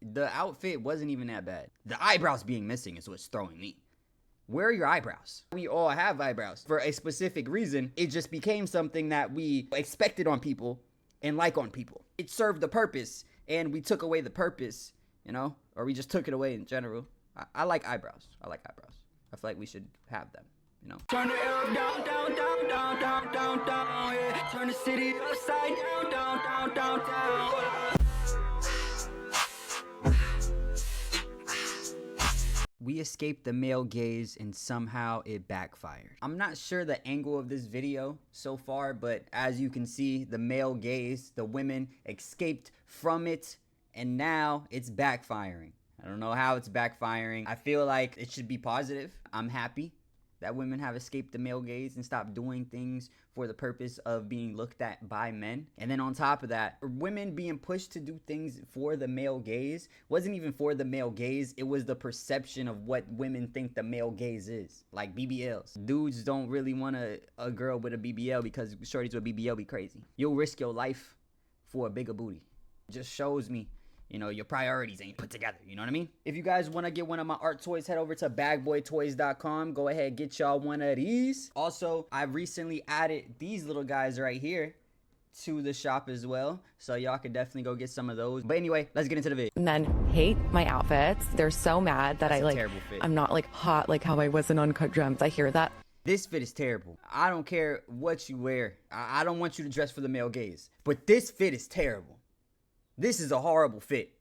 The outfit wasn't even that bad. The eyebrows being missing is what's throwing me. Where are your eyebrows? We all have eyebrows for a specific reason. It just became something that we expected on people and like on people. It served the purpose, and we took away the purpose, you know, or we just took it away in general. I like eyebrows. I like eyebrows. I feel like we should have them, you know. Turn the air down, down, down, down, down, down, down, yeah. Turn the city upside down, down, down, down, down. We escaped the male gaze and somehow it backfired. I'm not sure the angle of this video so far, but as you can see, the male gaze, the women escaped from it, and now it's backfiring. I don't know how it's backfiring. I feel like it should be positive. I'm happy that women have escaped the male gaze and stopped doing things for the purpose of being looked at by men. And then on top of that, women being pushed to do things for the male gaze wasn't even for the male gaze. It was the perception of what women think the male gaze is. Like BBLs. Dudes don't really want a girl with a BBL because shorties with a BBL be crazy. You'll risk your life for a bigger booty. It just shows me, you know, your priorities ain't put together. You know what I mean? If you guys want to get one of my art toys, head over to bagboytoys.com. Go ahead, get y'all one of these. Also, I've recently added these little guys right here to the shop as well. So y'all can definitely go get some of those. But anyway, let's get into the video. Men hate my outfits. They're so mad that I'm not like hot like how I was in Uncut Gems. I hear that. This fit is terrible. I don't care what you wear. I don't want you to dress for the male gaze. But this fit is terrible. This is a horrible fit.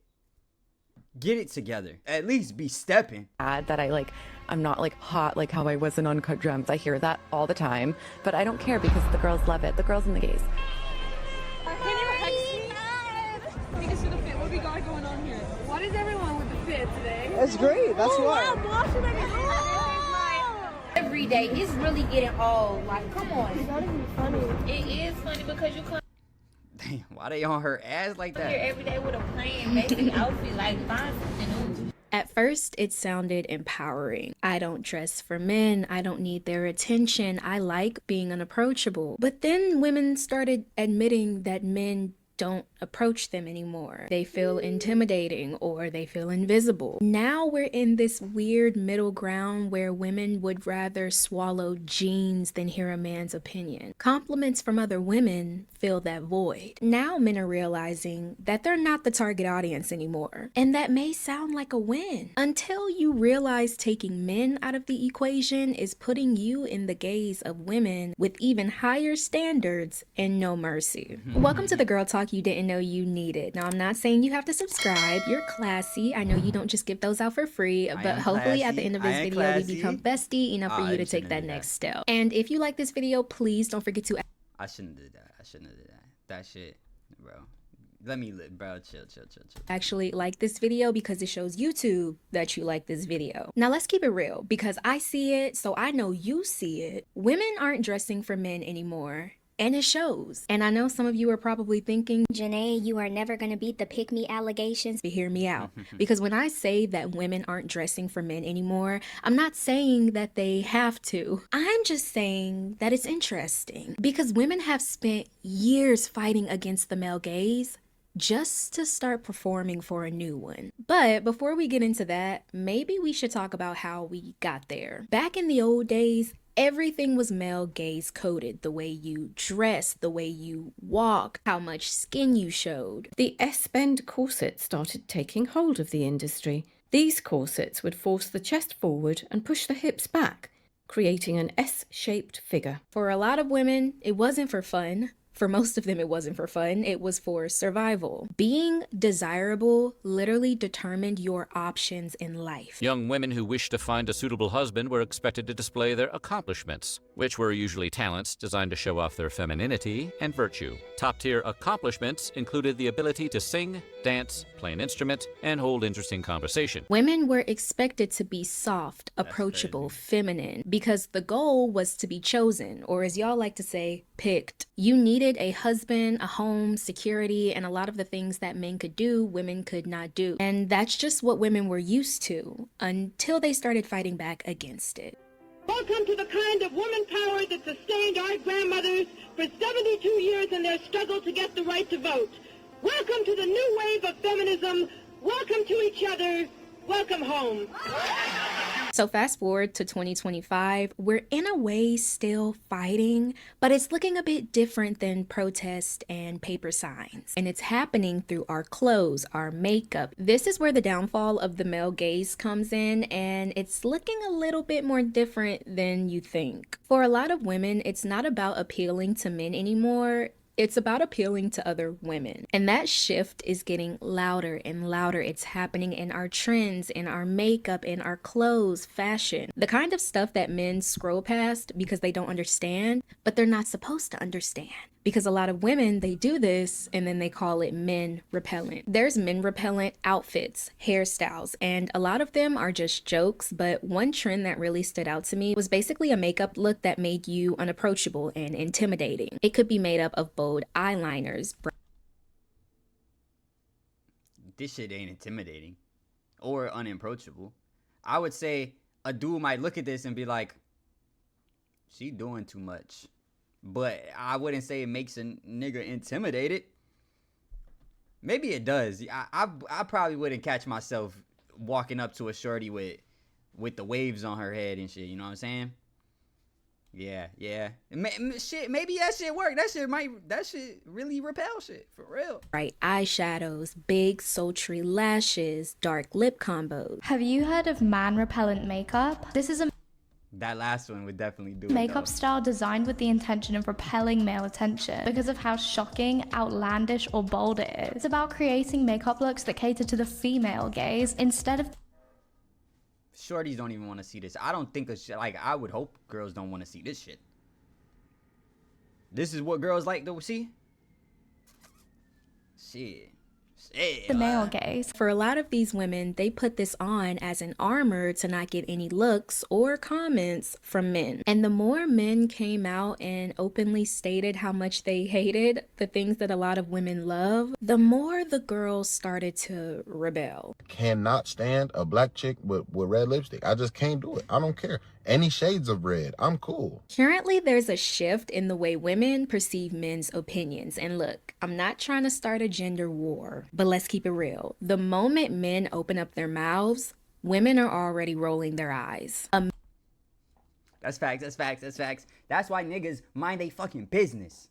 Get it together. At least be stepping. That I'm not like hot like how I was in Uncut Gems. I hear that all the time, but I don't care because the girls love it. The girls and the gays. Can you text me? Take us to the fit. What we got going on here? What is everyone with the fit today? That's great. That's why. Every day, it's really getting old. Like, come on. It's not even funny. It is funny because you come Damn, why they on her ass like that? here every day with a plain basic outfit, like find something new. At first, it sounded empowering. I don't dress for men. I don't need their attention. I like being unapproachable. But then women started admitting that men don't approach them anymore. They feel intimidating or they feel invisible. Now we're in this weird middle ground where women would rather swallow jeans than hear a man's opinion. Compliments from other women fill that void. Now men are realizing that they're not the target audience anymore. And that may sound like a win until you realize taking men out of the equation is putting you in the gaze of women with even higher standards and no mercy. Welcome to the Girl Talk you didn't know you needed. Now, I'm not saying you have to subscribe. You're classy. I know you don't just give those out for free, but hopefully at the end of this video, we become bestie enough for you to take that next step. And if you like this video, please don't forget to... I shouldn't have did that. I shouldn't have did that. That shit, bro. Let me live, bro. Chill. Actually like this video because it shows YouTube that you like this video. Now let's keep it real because I see it, so I know you see it. Women aren't dressing for men anymore. And it shows. And I know some of you are probably thinking, Janae, you are never going to beat the pick-me allegations. But hear me out. Because when I say that women aren't dressing for men anymore, I'm not saying that they have to. I'm just saying that it's interesting. Because women have spent years fighting against the male gaze just to start performing for a new one. But before we get into that, maybe we should talk about how we got there. Back in the old days, everything was male gaze coded. The way you dressed, the way you walked, how much skin you showed. The S-bend corset started taking hold of the industry. These corsets would force the chest forward and push the hips back, creating an S-shaped figure. For a lot of women, it wasn't for fun. For most of them, it wasn't for fun. It was for survival. Being desirable literally determined your options in life. Young women who wished to find a suitable husband were expected to display their accomplishments, which were usually talents designed to show off their femininity and virtue. Top-tier accomplishments included the ability to sing, dance, play an instrument, and hold interesting conversation. Women were expected to be soft, approachable, feminine, because the goal was to be chosen, or as y'all like to say, picked. You needed a husband, a home, security, and a lot of the things that men could do, women could not do. And that's just what women were used to until they started fighting back against it. Welcome to the kind of woman power that sustained our grandmothers for 72 years in their struggle to get the right to vote. Welcome to the new wave of feminism, welcome to each other, welcome home. So fast forward to 2025, we're in a way still fighting, but it's looking a bit different than protest and paper signs. And it's happening through our clothes, our makeup. This is where the downfall of the male gaze comes in, and it's looking a little bit more different than you think. For a lot of women, it's not about appealing to men anymore. It's about appealing to other women. And that shift is getting louder and louder. It's happening in our trends, in our makeup, in our clothes, fashion. The kind of stuff that men scroll past because they don't understand, but they're not supposed to understand. Because a lot of women, they do this and then they call it men repellent. There's men repellent outfits, hairstyles, and a lot of them are just jokes, but one trend that really stood out to me was basically a makeup look that made you unapproachable and intimidating. It could be made up of bold eyeliners. This shit ain't intimidating or unapproachable. I would say a dude might look at this and be like, she doing too much. But I wouldn't say it makes a nigga intimidated. Maybe it does. I probably wouldn't catch myself walking up to a shorty with the waves on her head and shit. You know what I'm saying? Yeah. Shit, maybe that shit work. That shit really repel shit for real. Bright eyeshadows, big sultry lashes, dark lip combos. Have you heard of man repellent makeup? This is a that last one would definitely do it. Makeup style designed with the intention of repelling male attention because of how shocking, outlandish, or bold it is. It's about creating makeup looks that cater to the female gaze instead of... Shorties don't even want to see this. I don't think I would hope girls don't want to see this shit. This is what girls like to see? Shit. The male gaze. For a lot of these women, they put this on as an armor to not get any looks or comments from men. And the more men came out and openly stated how much they hated the things that a lot of women love, the more the girls started to rebel. Cannot stand a black chick with red lipstick. I just can't do it. I don't care. Any shades of red, I'm cool. Currently, there's a shift in the way women perceive men's opinions. And look, I'm not trying to start a gender war, but let's keep it real. The moment men open up their mouths, women are already rolling their eyes. That's facts. That's why niggas mind they fucking business.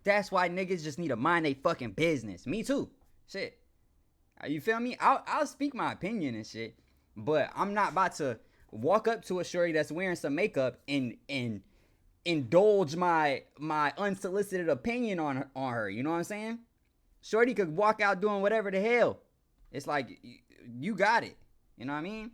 That's why niggas just need to mind they fucking business. Me too. Shit. You feel me? I'll speak my opinion and shit, but I'm not about to walk up to a shorty that's wearing some makeup and indulge my unsolicited opinion on her. You know what I'm saying? Shorty could walk out doing whatever the hell. It's like, you got it. You know what I mean?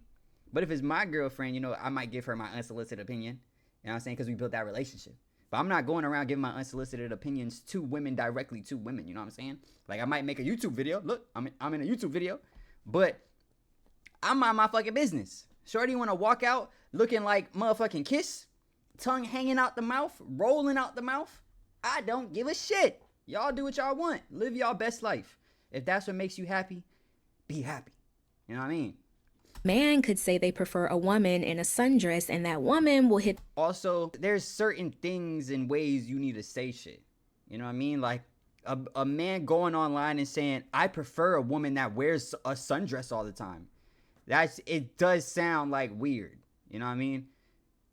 But if it's my girlfriend, you know, I might give her my unsolicited opinion. You know what I'm saying? Because we built that relationship. But I'm not going around giving my unsolicited opinions to women, directly to women. You know what I'm saying? Like, I might make a YouTube video. Look, I'm in a YouTube video. But I'm on my fucking business. Shorty want to walk out looking like motherfucking Kiss, tongue hanging out the mouth, rolling out the mouth. I don't give a shit. Y'all do what y'all want. Live y'all best life. If that's what makes you happy, be happy. You know what I mean? Man could say they prefer a woman in a sundress and that woman will hit. Also, there's certain things and ways you need to say shit. You know what I mean? Like a man going online and saying, I prefer a woman that wears a sundress all the time. It does sound like weird. You know what I mean?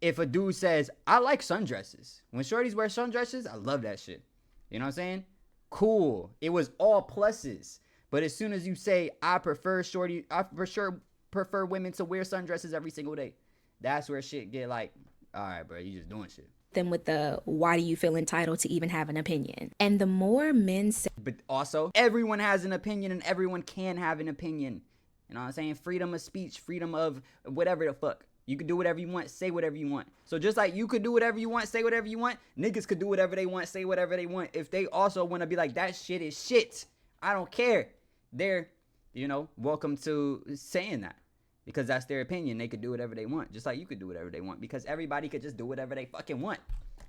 If a dude says, I like sundresses. When shorties wear sundresses, I love that shit. You know what I'm saying? Cool. It was all pluses. But as soon as you say, I prefer women to wear sundresses every single day, that's where shit get like, all right, bro, you just doing shit. Them with the, why do you feel entitled to even have an opinion? And the more men say. But also, everyone has an opinion and everyone can have an opinion. You know what I'm saying? Freedom of speech, freedom of whatever the fuck. You can do whatever you want, say whatever you want. So just like you could do whatever you want, say whatever you want, niggas could do whatever they want, say whatever they want. If they also want to be like, that shit is shit, I don't care. They're, you know, welcome to saying that. Because that's their opinion. They could do whatever they want. Just like you could do whatever they want. Because everybody could just do whatever they fucking want.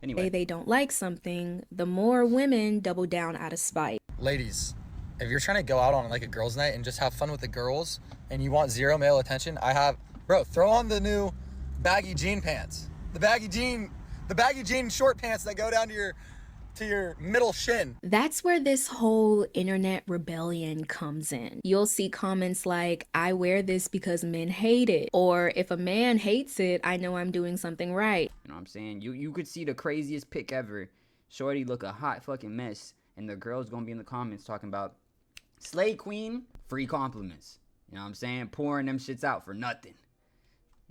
Anyway. They don't like something, the more women double down out of spite. Ladies, if you're trying to go out on like a girls' night and just have fun with the girls and you want zero male attention, bro, throw on the new baggy jean pants. The baggy jean short pants that go down to to your middle shin. That's where this whole internet rebellion comes in. You'll see comments like, I wear this because men hate it. Or if a man hates it, I know I'm doing something right. You know what I'm saying? You could see the craziest pic ever. Shorty look a hot fucking mess. And the girl's gonna be in the comments talking about, slay queen, free compliments. You know what I'm saying? Pouring them shits out for nothing.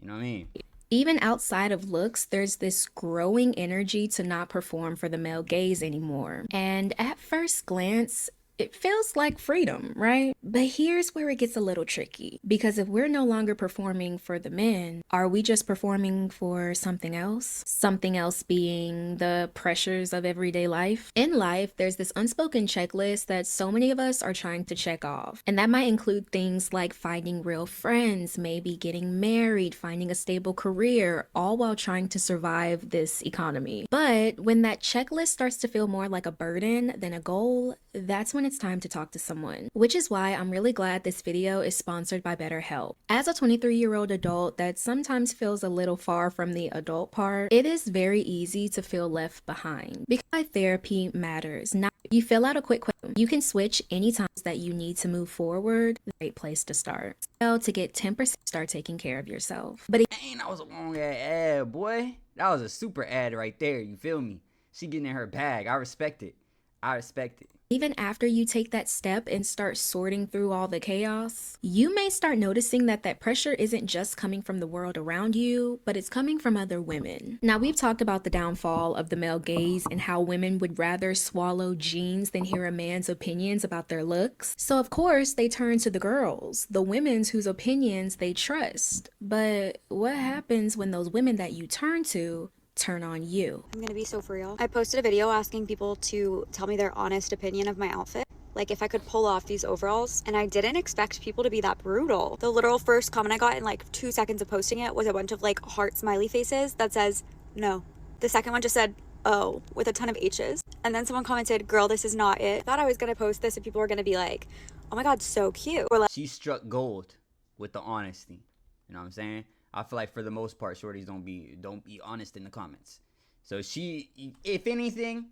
You know what I mean? Even outside of looks, there's this growing energy to not perform for the male gaze anymore. And at first glance, it feels like freedom, right? But here's where it gets a little tricky. Because if we're no longer performing for the men, are we just performing for something else? Something else being the pressures of everyday life? In life, there's this unspoken checklist that so many of us are trying to check off. And that might include things like finding real friends, maybe getting married, finding a stable career, all while trying to survive this economy. But when that checklist starts to feel more like a burden than a goal, that's when it's time to talk to someone. Which is why I'm really glad this video is sponsored by BetterHelp. As a 23-year-old adult that sometimes feels a little far from the adult part, it is very easy to feel left behind. Because therapy matters. Now, you fill out a quick question. You can switch anytime that you need to move forward. Great place to start. So to get 10%, start taking care of yourself. But dang, that was a long ad, boy. That was a super ad right there. You feel me? She getting in her bag. I respect it. I respect it. Even after you take that step and start sorting through all the chaos, you may start noticing that that pressure isn't just coming from the world around you, but it's coming from other women. Now, we've talked about the downfall of the male gaze and how women would rather swallow jeans than hear a man's opinions about their looks. So of course, they turn to the girls, the women whose opinions they trust. But what happens when those women that you turn to turn on you? I'm gonna be so for real. I posted a video asking people to tell me their honest opinion of my outfit. Like if I could pull off these overalls, and I didn't expect people to be that brutal. The literal first comment I got in like 2 seconds of posting it was a bunch of like heart smiley faces that says, no. The second one just said, oh, with a ton of H's. And then someone commented, girl, this is not it. I thought I was gonna post this and people were gonna be like, oh my God, so cute. Or like, she struck gold with the honesty. You know what I'm saying? I feel like for the most part, shorties don't be honest in the comments. So she, if anything,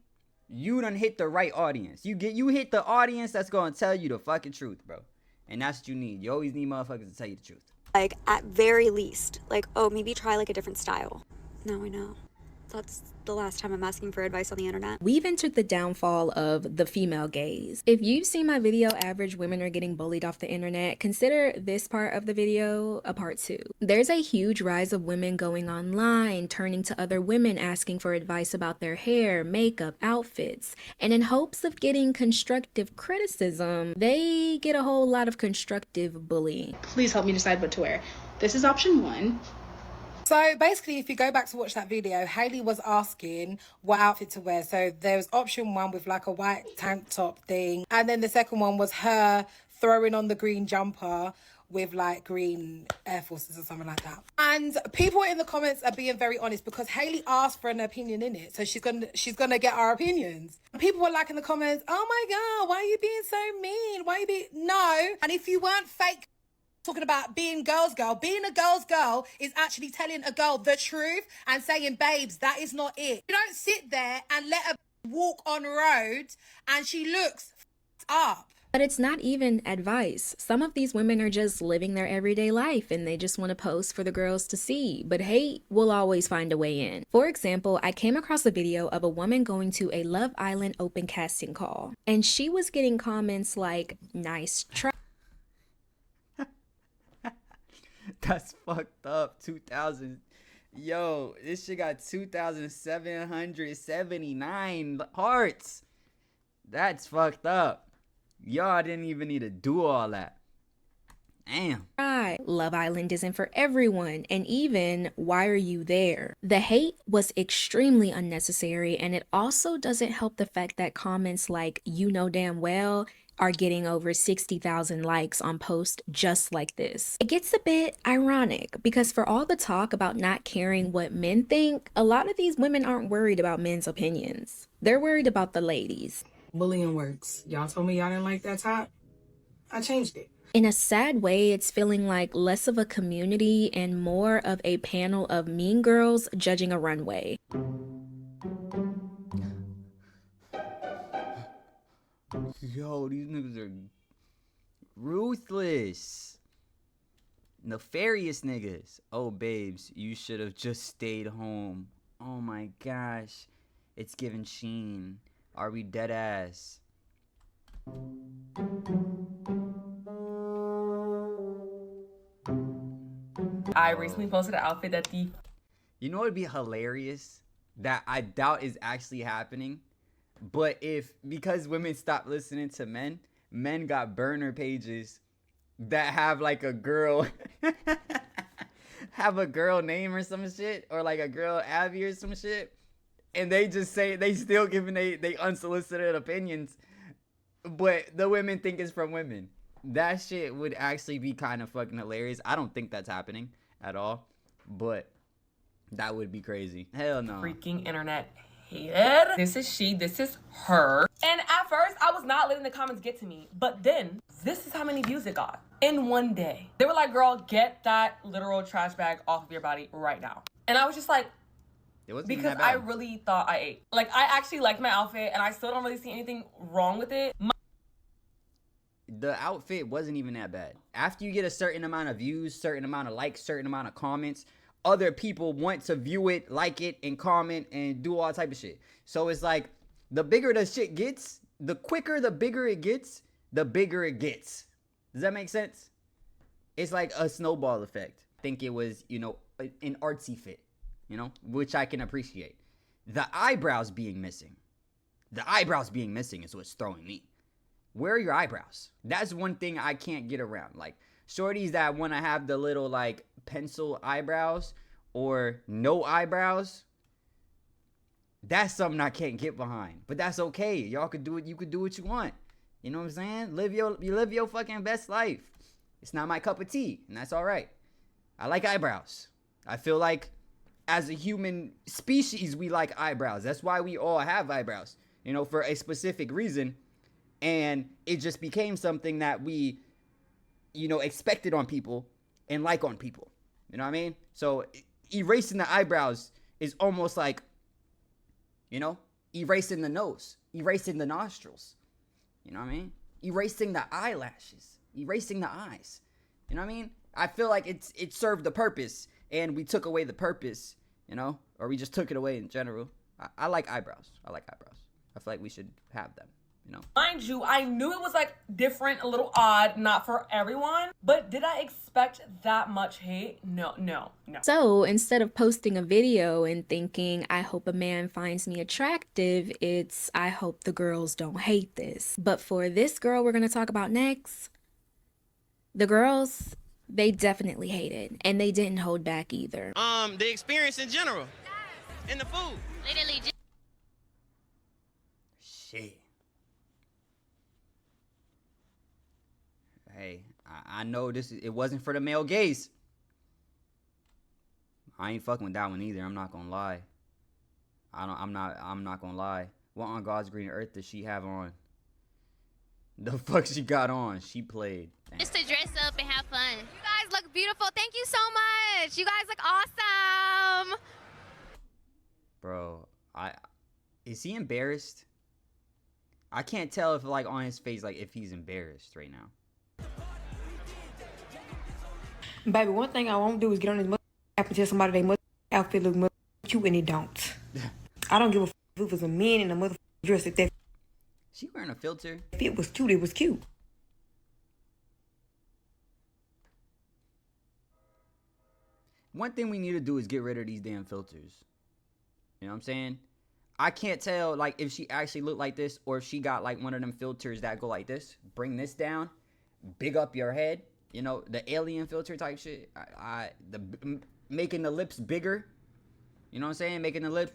you done hit the right audience. You hit the audience that's gonna tell you the fucking truth, bro. And that's what you need. You always need motherfuckers to tell you the truth. Like at very least, like, oh, maybe try like a different style. Now I know. That's the last time I'm asking for advice on the internet. We've entered the downfall of the female gaze. If you've seen my video, average women are getting bullied off the internet, consider this part of the video a part 2. There's a huge rise of women going online, turning to other women asking for advice about their hair, makeup, outfits, and in hopes of getting constructive criticism, they get a whole lot of constructive bullying. Please help me decide what to wear. This is option 1. So basically, if you go back to watch that video, Hailey was asking what outfit to wear. So there was option 1 with like a white tank top thing. And then the second one was her throwing on the green jumper with like green Air Forces or something like that. And people in the comments are being very honest because Hailey asked for an opinion in it. So she's gonna get our opinions. And people were like in the comments, oh my God, why are you being so mean? Why are you being... No. And if you weren't fake talking about being girl's girl is actually telling a girl the truth and saying, babes, that is not it. You don't sit there and let her walk on road and she looks up. But it's not even advice. Some of these women are just living their everyday life and they just want to post for the girls to see. But hate will always find a way in. For example, I came across a video of a woman going to a Love Island open casting call. And she was getting comments like, nice try. That's fucked up. 2,000. Yo, this shit got 2,779 hearts. That's fucked up. Y'all didn't even need to do all that. Damn. Right. Love Island isn't for everyone. And even, why are you there? The hate was extremely unnecessary. And it also doesn't help the fact that comments like, you know damn well, are getting over 60,000 likes on posts just like this. It gets a bit ironic because for all the talk about not caring what men think, a lot of these women aren't worried about men's opinions. They're worried about the ladies. Bullying works. Y'all told me y'all didn't like that top. I changed it. In a sad way, it's feeling like less of a community and more of a panel of mean girls judging a runway. Yo, these niggas are ruthless. Nefarious niggas. Oh, babes, you should have just stayed home. Oh my gosh. It's giving Sheen. Are we dead ass? I recently posted an outfit that the... You know what would be hilarious? That I doubt is actually happening. But if, because women stopped listening to men, men got burner pages that have like a girl, have a girl name or some shit, or like a girl Abby or some shit. And they just say, they still giving they unsolicited opinions, but the women think it's from women. That shit would actually be kind of fucking hilarious. I don't think that's happening at all, but that would be crazy. Hell no. Freaking internet hated. This is she, this is her. And at first, I was not letting the comments get to me. But then, this is how many views it got in one day. They were like, girl, get that literal trash bag off of your body right now. And I was just like, because I really thought I ate. Like, I actually liked my outfit, and I still don't really see anything wrong with it. The outfit wasn't even that bad. After you get a certain amount of views, certain amount of likes, certain amount of comments, other people want to view it, like it, and comment, and do all type of shit. So it's like, the bigger the shit gets, the quicker, the bigger it gets, the bigger it gets. Does that make sense? It's like a snowball effect. I think it was, you know, an artsy fit, you know, which I can appreciate. The eyebrows being missing. The eyebrows being missing is what's throwing me. Where are your eyebrows? That's one thing I can't get around. Like, shorties that want to have the little, like, pencil eyebrows or no eyebrows, that's something I can't get behind. But that's okay. Y'all could do it. You could do what you want. You know what I'm saying? You live your fucking best life. It's not my cup of tea, and that's all right. I like eyebrows. I feel like as a human species, we like eyebrows. That's why we all have eyebrows, you know, for a specific reason. And it just became something that we, you know, expected on people and like on people. You know what I mean? So erasing the eyebrows is almost like, you know, erasing the nose, erasing the nostrils. You know what I mean? Erasing the eyelashes, erasing the eyes. You know what I mean? I feel like it served the purpose, and we took away the purpose, you know, or we just took it away in general. I like eyebrows. I like eyebrows. I feel like we should have them. You know. Mind you, I knew it was like different, a little odd, not for everyone, but did I expect that much hate? No. So instead of posting a video and thinking, I hope a man finds me attractive, it's, I hope the girls don't hate this. But for this girl we're going to talk about next, the girls, they definitely hated, and they didn't hold back either. The experience in general, and the food. Literally just... Shit. Hey, I know it wasn't for the male gaze. I ain't fucking with that one either. I'm not gonna lie. I'm not gonna lie. What on God's green earth does she have on? The fuck she got on? She played. Damn. Just to dress up and have fun. You guys look beautiful. Thank you so much. You guys look awesome. Bro, is he embarrassed? I can't tell if like on his face, like if he's embarrassed right now. Baby, one thing I won't do is get on this app and tell somebody they outfit look cute and it don't. I don't give a if it was a man in a motherfucking dress if that she wearing a filter. If it was cute, it was cute. One thing we need to do is get rid of these damn filters. You know what I'm saying? I can't tell like if she actually looked like this or if she got like one of them filters that go like this. Bring this down, big up your head. You know, the alien filter type shit. Making the lips bigger. You know what I'm saying? Making the lips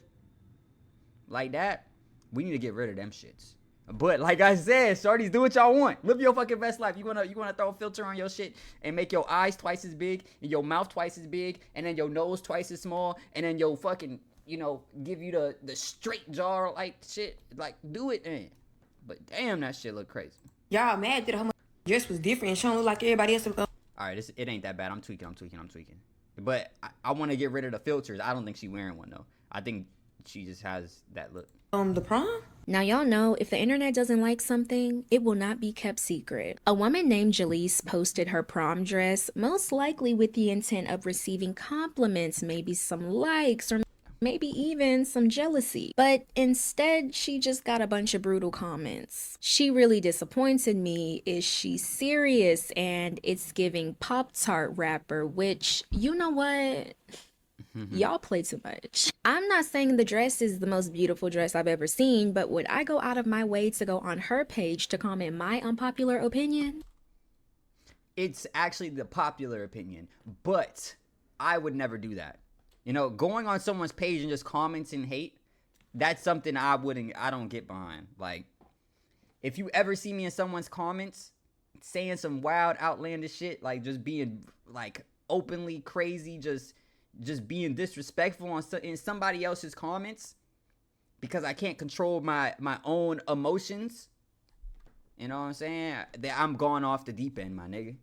like that. We need to get rid of them shits. But like I said, shorties, do what y'all want. Live your fucking best life. You wanna throw a filter on your shit and make your eyes twice as big and your mouth twice as big and then your nose twice as small and then your fucking, you know, give you the straight jaw like shit. Like, do it then. But damn, that shit look crazy. Y'all mad that her dress was different and she don't look like everybody else. Alright, it ain't that bad. I'm tweaking. But I want to get rid of the filters. I don't think she wearing one though. I think she just has that look. The prom? Now, y'all know if the internet doesn't like something, it will not be kept secret. A woman named Jaleese posted her prom dress, most likely with the intent of receiving compliments, maybe some likes, or maybe even some jealousy. But instead, she just got a bunch of brutal comments. She really disappointed me. Is she serious? And it's giving Pop-Tart rapper, which, you know what? Y'all play too much. I'm not saying the dress is the most beautiful dress I've ever seen, but would I go out of my way to go on her page to comment my unpopular opinion? It's actually the popular opinion, but I would never do that. You know, going on someone's page and just commenting hate, that's something I don't get behind. Like, if you ever see me in someone's comments saying some wild, outlandish shit, like just being like openly crazy, just being disrespectful in somebody else's comments because I can't control my own emotions, you know what I'm saying? I'm gone off the deep end, my nigga.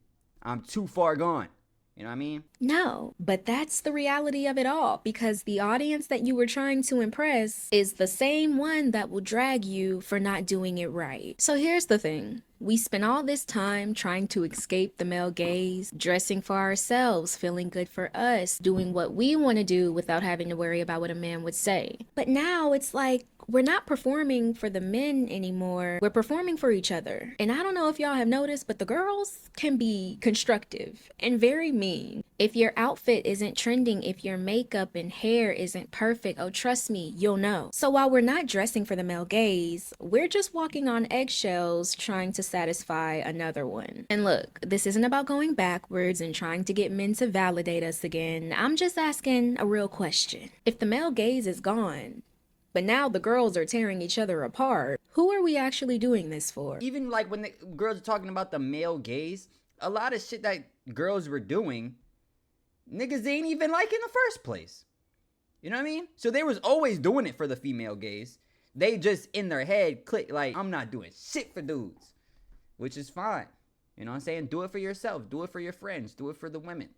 I'm too far gone. You know what I mean? No, but that's the reality of it all, because the audience that you were trying to impress is the same one that will drag you for not doing it right. So here's the thing. We spent all this time trying to escape the male gaze, dressing for ourselves, feeling good for us, doing what we want to do without having to worry about what a man would say. But now it's like, we're not performing for the men anymore. We're performing for each other. And I don't know if y'all have noticed, but the girls can be constructive and very mean. If your outfit isn't trending, if your makeup and hair isn't perfect, oh, trust me, you'll know. So while we're not dressing for the male gaze, we're just walking on eggshells trying to satisfy another one. And look, this isn't about going backwards and trying to get men to validate us again. I'm just asking a real question. If the male gaze is gone, but now the girls are tearing each other apart, who are we actually doing this for? Even like when the girls are talking about the male gaze, a lot of shit that girls were doing, niggas ain't even like in the first place. You know what I mean? So they was always doing it for the female gaze. They just in their head click like, I'm not doing shit for dudes, which is fine. You know what I'm saying? Do it for yourself. Do it for your friends. Do it for the women.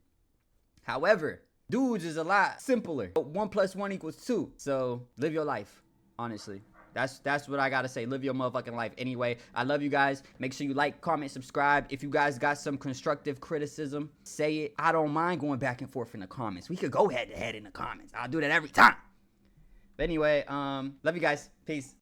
However, dudes is a lot simpler. 1 + 1 = 2. So live your life, honestly. That's what I gotta say. Live your motherfucking life. Anyway, I love you guys. Make sure you like, comment, subscribe. If you guys got some constructive criticism, say it. I don't mind going back and forth in the comments. We could go head to head in the comments. I'll do that every time. But anyway, love you guys. Peace.